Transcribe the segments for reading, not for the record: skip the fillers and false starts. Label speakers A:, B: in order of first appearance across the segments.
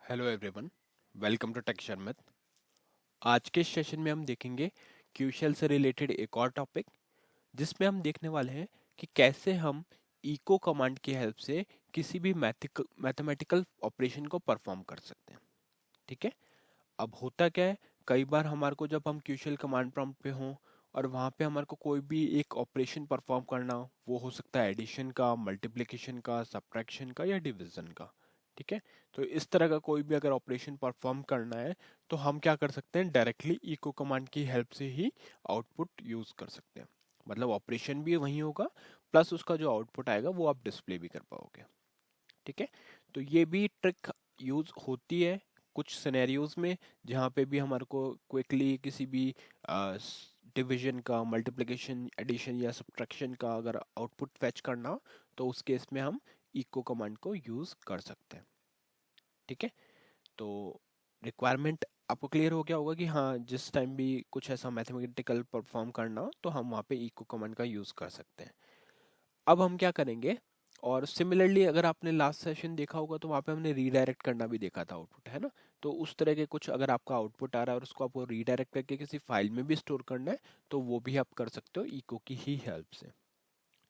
A: Hello everyone, welcome to tech Sharmit. आज के session में हम देखेंगे क्यूशल से रिलेटेड एक और टॉपिक, जिसमें हम देखने वाले हैं कि कैसे हम इको कमांड की हेल्प से किसी भी मैथमेटिकल ऑपरेशन को परफॉर्म कर सकते हैं। ठीक है। अब होता क्या है, कई बार हमारे को जब हम क्यूशल कमांड प्रॉम्प्ट पे हों और वहाँ पे हमारे को कोई भी एक ऑपरेशन परफॉर्म करना हो, वो हो सकता है एडिशन का, मल्टीप्लिकेशन का, सब्ट्रैक्शन का या डिवीजन का। ठीक है। तो इस तरह का कोई भी अगर ऑपरेशन परफॉर्म करना है तो हम क्या कर सकते हैं, डायरेक्टली इको कमांड की हेल्प से ही आउटपुट यूज कर सकते हैं। मतलब ऑपरेशन भी वही होगा, प्लस उसका जो आउटपुट आएगा वो आप डिस्प्ले भी कर पाओगे। ठीक है। तो ये भी ट्रिक यूज होती है कुछ सिनेरियोज में, जहाँ पे भी हमारे को क्विकली किसी भी डिवीजन का, मल्टीप्लिकेशन, एडिशन या सब्ट्रैक्शन का अगर आउटपुट फैच करना हो, तो उस केस में हम इको कमांड को यूज कर सकते हैं। ठीक है। तो रिक्वायरमेंट आपको क्लियर हो गया होगा कि हाँ, जिस टाइम भी कुछ ऐसा मैथमेटिकल परफॉर्म करना हो तो हम वहाँ पे इको कमांड का यूज कर सकते हैं। अब हम क्या करेंगे, और सिमिलरली अगर आपने लास्ट सेशन देखा होगा तो वहाँ पे हमने रीडायरेक्ट करना भी देखा था आउटपुट, है ना। तो उस तरह के कुछ अगर आपका आउटपुट आ रहा है और उसको आपको रीडायरेक्ट करके किसी फाइल में भी स्टोर करना है, तो वो भी आप कर सकते हो इको की ही हेल्प से।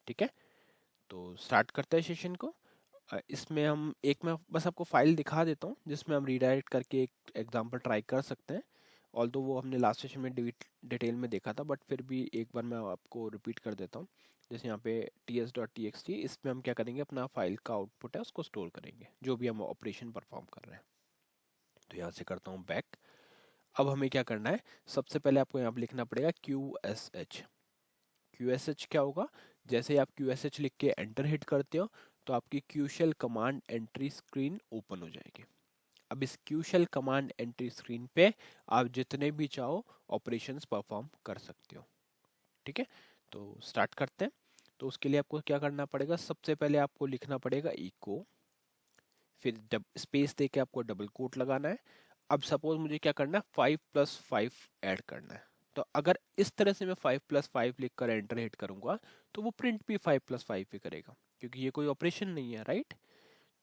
A: ठीक है। तो स्टार्ट करते हैं सेशन को। इसमें हम एक, मैं बस आपको फाइल दिखा देता हूँ जिसमें हम रीडायरेक्ट करके एक एग्जांपल ट्राई कर सकते हैं। ऑल्दो वो हमने लास्ट सेशन में डिटेल में देखा था, बट फिर भी एक बार मैं आपको रिपीट कर देता हूँ। जैसे यहाँ पे ts.txt, इसमें हम क्या करेंगे, अपना फाइल का आउटपुट है उसको स्टोर करेंगे, जो भी हम ऑपरेशन परफॉर्म कर रहे हैं। तो यहाँ से करता हूँ बैक। अब हमें क्या करना है, सबसे पहले आपको यहाँ पे लिखना पड़ेगा QSH। QSH क्या होगा, जैसे ही आप QSH लिख के एंटर हिट करते हो तो आपकी क्यूशल कमांड एंट्री स्क्रीन ओपन हो जाएगी। अब इस क्यूशल कमांड एंट्री स्क्रीन पे आप जितने भी चाहो ऑपरेशंस परफॉर्म कर सकते हो। ठीक है। तो स्टार्ट करते हैं। तो उसके लिए आपको क्या करना पड़ेगा, सबसे पहले आपको लिखना पड़ेगा इको, फिर स्पेस दे के आपको डबल कोट लगाना है। अब सपोज मुझे क्या करना है, 5+5 ऐड करना है। तो अगर इस तरह से मैं 5+5 लिख कर एंटर हिट करूंगा तो वो प्रिंट भी 5+5 ही करेगा, क्योंकि ये कोई ऑपरेशन नहीं है, राइट।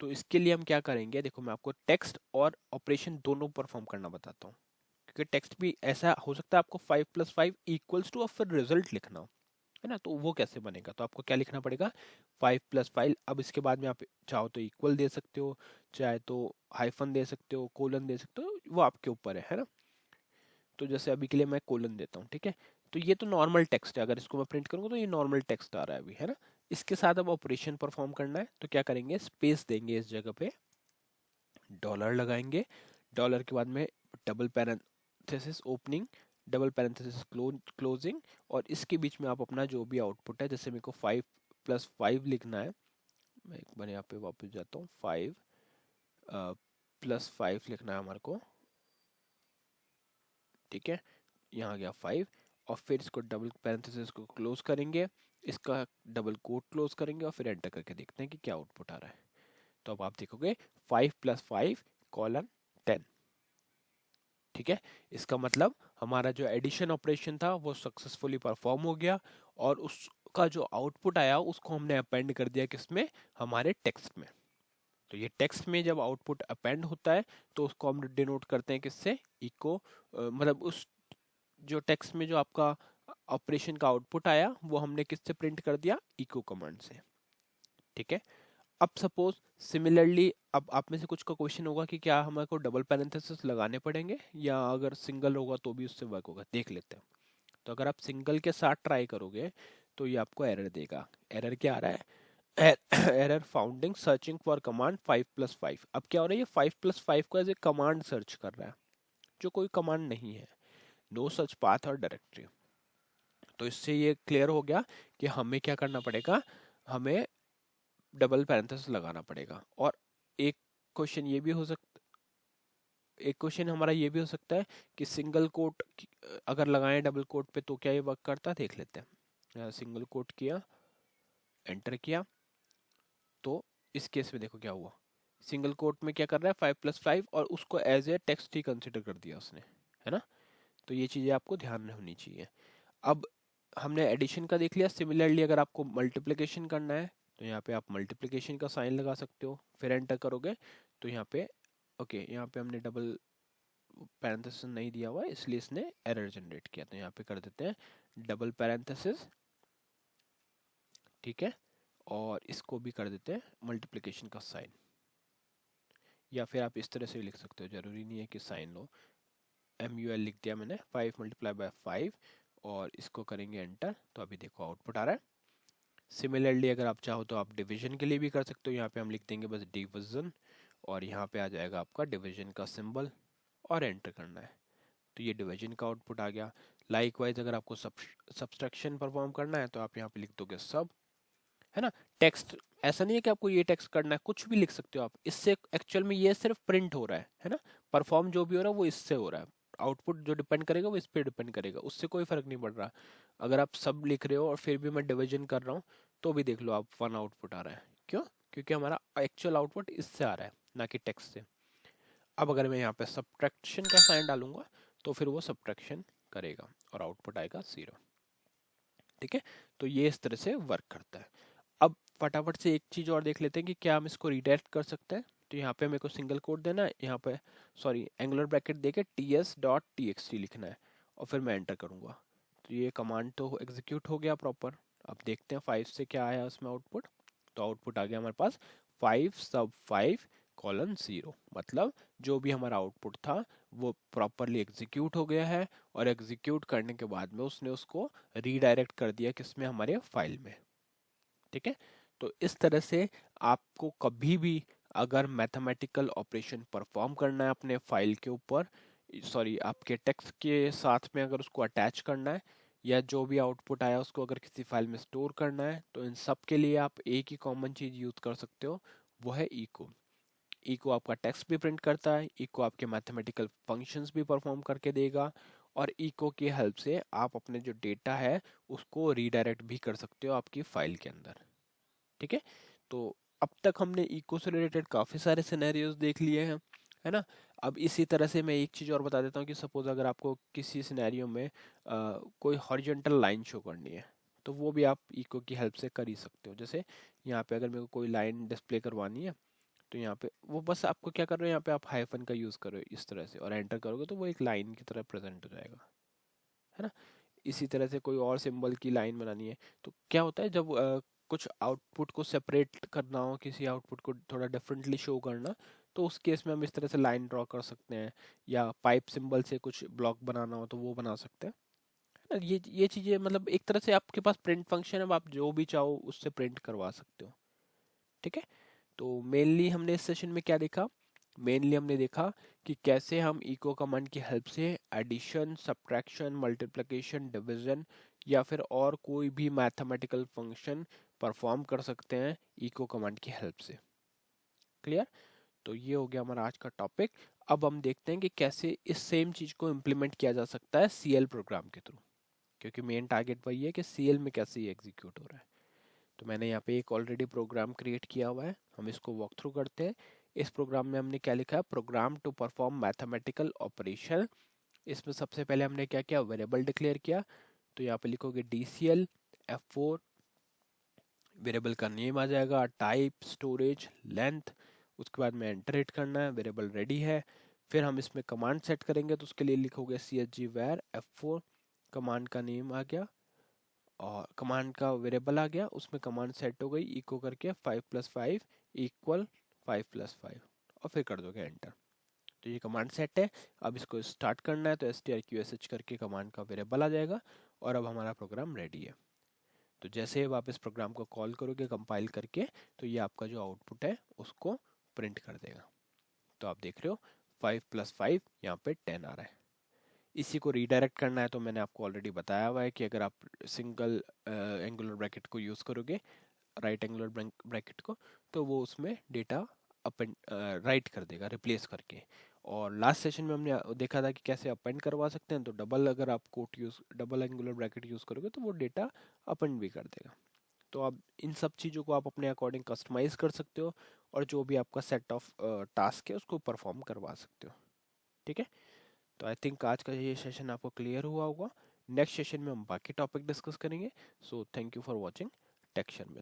A: तो इसके लिए हम क्या करेंगे, देखो मैं आपको टेक्स्ट और ऑपरेशन दोनों परफॉर्म करना बताता हूँ। क्योंकि टेक्स्ट भी ऐसा हो सकता है, आपको 5+5 इक्वल्स टू और फिर रिजल्ट लिखना हो, है ना। तो वो कैसे बनेगा, तो आपको क्या लिखना पड़ेगा, 5+5। अब इसके बाद में आप चाहो तो इक्वल दे सकते हो, चाहे तो हाइफन दे सकते हो, कोलन दे सकते हो, वो आपके ऊपर है ना। तो जैसे अभी के लिए मैं कोलन देता हूँ, ठीक है। तो ये तो नॉर्मल टेक्स्ट है, अगर इसको मैं प्रिंट करूँगा तो ये नॉर्मल टेक्स्ट आ रहा है अभी, है ना। इसके साथ अब ऑपरेशन परफॉर्म करना है, तो क्या करेंगे, स्पेस देंगे इस जगह पे, डॉलर लगाएंगे, डॉलर के बाद में double parenthesis opening, double parenthesis closing, और इसके बीच में आप अपना जो भी आउटपुट है, जैसे मेरे को 5+5 लिखना है, मैं एक बार यहाँ पे वापस जाता हूँ, 5+5 लिखना है हमारे को। ठीक है। यहाँ गया 5, और फिर इसको डबल पैरेंथेसिस को क्लोज करेंगे, इसका डबल कोट क्लोज करेंगे, और फिर एंटर करके देखते हैं कि क्या आउटपुट आ रहा है। तो अब आप देखोगे 5+5:10। ठीक है। इसका मतलब हमारा जो एडिशन ऑपरेशन था वो सक्सेसफुली परफॉर्म हो गया, और उसका जो आउटपुट आया उसको हमने अपेंड कर दिया किसमें, हमारे टेक्स्ट में। तो ये टेक्स्ट में जब आउटपुट अपेंड होता है तो उसको हम डिनोट करते हैं किससे, इको, मतलब उस जो टेक्स्ट में जो आपका ऑपरेशन का आउटपुट आया वो हमने किससे प्रिंट कर दिया, इको कमांड से। ठीक है। अब सपोज सिमिलरली, अब आप में से कुछ का क्वेश्चन होगा कि क्या हमारे को डबल पैरेंथेसिस लगाने पड़ेंगे या अगर सिंगल होगा तो भी उससे वर्क होगा, देख लेते हैं। तो अगर आप सिंगल के साथ ट्राई करोगे तो ये आपको एरर देगा। एरर क्या आ रहा है, error founding searching for command 5+5। अब क्या हो रहा है, ये 5+5 को एज ए कमांड सर्च कर रहा है, जो कोई कमांड नहीं है, नो सच पाथ और डायरेक्टरी। तो इससे ये क्लियर हो गया कि हमें क्या करना पड़ेगा, हमें डबल पैरेंथेसिस लगाना पड़ेगा। और एक क्वेश्चन ये भी हो सकता, एक क्वेश्चन हमारा ये भी हो सकता है कि सिंगल कोट अगर लगाएं डबल कोट पे तो क्या ये वर्क करता है, देख लेते हैं। सिंगल कोट किया, एंटर किया, तो इस केस में देखो क्या हुआ, सिंगल कोट में क्या कर रहा है, 5+5, और उसको एज ए टेक्स्ट ही कंसिडर कर दिया उसने, है ना। तो ये चीज़ें आपको ध्यान में होनी चाहिए। अब हमने एडिशन का देख लिया, सिमिलरली अगर आपको मल्टीप्लिकेशन करना है तो यहाँ पे आप मल्टीप्लिकेशन का साइन लगा सकते हो, फिर एंटर करोगे तो यहाँ पे ओके, यहाँ पे हमने डबल पैरेंथेसिस नहीं दिया हुआ है इसलिए इसने एरर जनरेट किया, तो यहाँ पे कर देते हैं डबल पैरेंथेसिस, ठीक है, और इसको भी कर देते हैं मल्टीप्लिकेशन का साइन, या फिर आप इस तरह से भी लिख सकते हो, जरूरी नहीं है कि साइन लो। MUL लिख दिया मैंने, 5 × 5 और इसको करेंगे एंटर, तो अभी देखो आउटपुट आ रहा है। सिमिलरली अगर आप चाहो तो आप डिवीजन के लिए भी कर सकते हो, यहाँ पे हम लिख देंगे बस डिवीजन और यहाँ पे आ जाएगा आपका डिवीजन का सिंबल और एंटर करना है, तो ये डिवीजन का आउटपुट आ गया। लाइकवाइज अगर आपको सब्सट्रैक्शन परफॉर्म करना है तो आप यहाँ पे लिख दोगे सब, है ना। टेक्स्ट ऐसा नहीं है कि आपको ये टेक्स्ट करना है, कुछ भी लिख सकते हो आप, इससे एक्चुअल में ये सिर्फ प्रिंट हो रहा है ना। परफॉर्म जो भी हो रहा है वो इससे हो रहा है, आउटपुट जो डिपेंड करेगा वो इस पे डिपेंड करेगा, उससे कोई फर्क नहीं पड़ रहा। अगर आप सब लिख रहे हो और फिर भी मैं डिवीजन कर रहा हूँ तो भी देख लो आप 1 आउटपुट आ रहा है, क्यों? क्योंकि हमारा एक्चुअल आउटपुट इससे आ रहा है ना कि टेक्स्ट से। अब अगर मैं यहाँ पे सब्ट्रैक्शन का साइन डालूंगा तो फिर वो सब्ट्रैक्शन करेगा और आउटपुट आएगा 0, ठीक है। तो ये इस तरह से वर्क करता है। अब फटाफट से एक चीज और देख लेते हैं कि क्या हम इसको रिडायरेक्ट कर सकते हैं। तो यहाँ पे मेरे को सिंगल कोट देना है, यहाँ पे सॉरी एंगुलर ब्रैकेट देके ts.txt लिखना है और फिर मैं एंटर करूंगा, तो ये कमांड तो एग्जीक्यूट हो गया प्रॉपर। अब देखते हैं 5 से क्या आया उसमें आउटपुट। तो आउटपुट आ गया हमारे पास 5 sub 5:0, मतलब जो भी हमारा आउटपुट था वो प्रॉपरली एग्जीक्यूट हो गया है, और एग्जीक्यूट करने के बाद में उसने उसको रीडायरेक्ट कर दिया किसमें, हमारे फाइल में, ठीक है। तो इस तरह से आपको कभी भी अगर मैथमेटिकल ऑपरेशन परफॉर्म करना है अपने फाइल के ऊपर, सॉरी आपके टेक्स्ट के साथ में अगर उसको अटैच करना है, या जो भी आउटपुट आया उसको अगर किसी फाइल में स्टोर करना है, तो इन सब के लिए आप एक ही कॉमन चीज यूज कर सकते हो, वो है इको। इको आपका टेक्स्ट भी प्रिंट करता है, इको आपके मैथमेटिकल फंक्शंस भी परफॉर्म करके देगा, और इको की हेल्प से आप अपने जो डेटा है उसको रीडायरेक्ट भी कर सकते हो आपकी फाइल के अंदर, ठीक है। तो अब तक हमने इको से रिलेटेड काफी सारे सिनेरियोज देख लिए हैं, है ना। अब इसी तरह से मैं एक चीज और बता देता हूँ कि सपोज अगर आपको किसी सिनेरियो में कोई हॉरिजॉन्टल लाइन शो करनी है, तो वो भी आप इको की हेल्प से कर ही सकते हो। जैसे यहाँ पे अगर मेरे को कोई लाइन डिस्प्ले करवानी है, तो यहाँ पे वो बस आपको क्या कर रहे हो, यहाँ पे आप हाइफन का यूज करो इस तरह से और एंटर करोगे तो वो एक लाइन की तरह प्रेजेंट हो जाएगा, है ना। इसी तरह से कोई और सिंबल की लाइन बनानी है, तो क्या होता है जब कुछ आउटपुट को सेपरेट करना हो, किसी आउटपुट को थोड़ा डिफरेंटली शो करना, तो उस केस में हम इस तरह से लाइन ड्रॉ कर सकते हैं, या पाइप सिंबल से कुछ ब्लॉक बनाना हो तो वो बना सकते हैं, है ना। ये चीजें मतलब एक तरह से आपके पास प्रिंट फंक्शन है, आप जो भी चाहो उससे प्रिंट करवा सकते हो, ठीक है। तो मेनली हमने इस सेशन में क्या देखा, मेनली हमने देखा कि कैसे हम इको कमांड की हेल्प से एडिशन, सब्ट्रैक्शन, मल्टीप्लिकेशन, डिवीजन या फिर और कोई भी मैथमेटिकल फंक्शन परफॉर्म कर सकते हैं इको कमांड की हेल्प से। क्लियर? तो ये हो गया हमारा आज का टॉपिक। अब हम देखते हैं कि कैसे इस सेम चीज को इम्प्लीमेंट किया जा सकता है सीएल प्रोग्राम के थ्रू, क्योंकि मेन टारगेट वही है कि सीएल में कैसे ये एग्जीक्यूट हो रहा है। तो मैंने यहाँ पे एक ऑलरेडी प्रोग्राम क्रिएट किया हुआ है, हम इसको वॉक थ्रू करते हैं। इस प्रोग्राम में हमने क्या लिखा है, program to perform mathematical operation. इसमें सबसे पहले हमने क्या किया, वेरिएबल डिक्लेयर किया। तो यहाँ पे लिखोगे DCL F4, वेरिएबल का नेम आ जाएगा, टाइप, स्टोरेज, लेंथ, उसके बाद में एंटर हिट करना है, वेरिएबल रेडी है। फिर हम इसमें कमांड सेट करेंगे, तो उसके लिए लिखोगे CSG var F4, कमांड का नेम आ गया और कमांड का वेरिएबल आ गया, उसमें कमांड सेट हो गई इको करके 5 + 5 = 5 + 5, और फिर कर दोगे एंटर। तो ये कमांड सेट है। अब इसको स्टार्ट करना है तो strqsh करके कमांड का वेरिएबल आ जाएगा, और अब हमारा प्रोग्राम रेडी है। तो जैसे आप इस प्रोग्राम को कॉल करोगे कंपाइल करके, तो ये आपका जो आउटपुट है उसको प्रिंट कर देगा। तो आप देख रहे हो 5 + 5 यहाँ पे 10 आ रहा है। इसी को रीडायरेक्ट करना है तो मैंने आपको ऑलरेडी बताया हुआ है कि अगर आप सिंगल एंगुलर ब्रैकेट को यूज़ करोगे, राइट एंगुलर ब्रैकेट को, तो वो उसमें डेटा अपेंड राइट कर देगा रिप्लेस करके। और लास्ट सेशन में हमने देखा था कि कैसे अपेंड करवा सकते हैं, तो डबल अगर आप quote use double angular bracket use करोगे तो वो डेटा अपेंड भी कर देगा। तो आप इन सब चीज़ों को आप अपने अकॉर्डिंग कस्टमाइज कर सकते हो, और जो भी आपका सेट ऑफ टास्क है उसको परफॉर्म करवा सकते हो, ठीक है। तो आई थिंक आज का ये सेशन आपको क्लियर हुआ होगा। नेक्स्ट सेशन में हम बाकी टॉपिक डिस्कस करेंगे। So thank you for watching Tech Share में।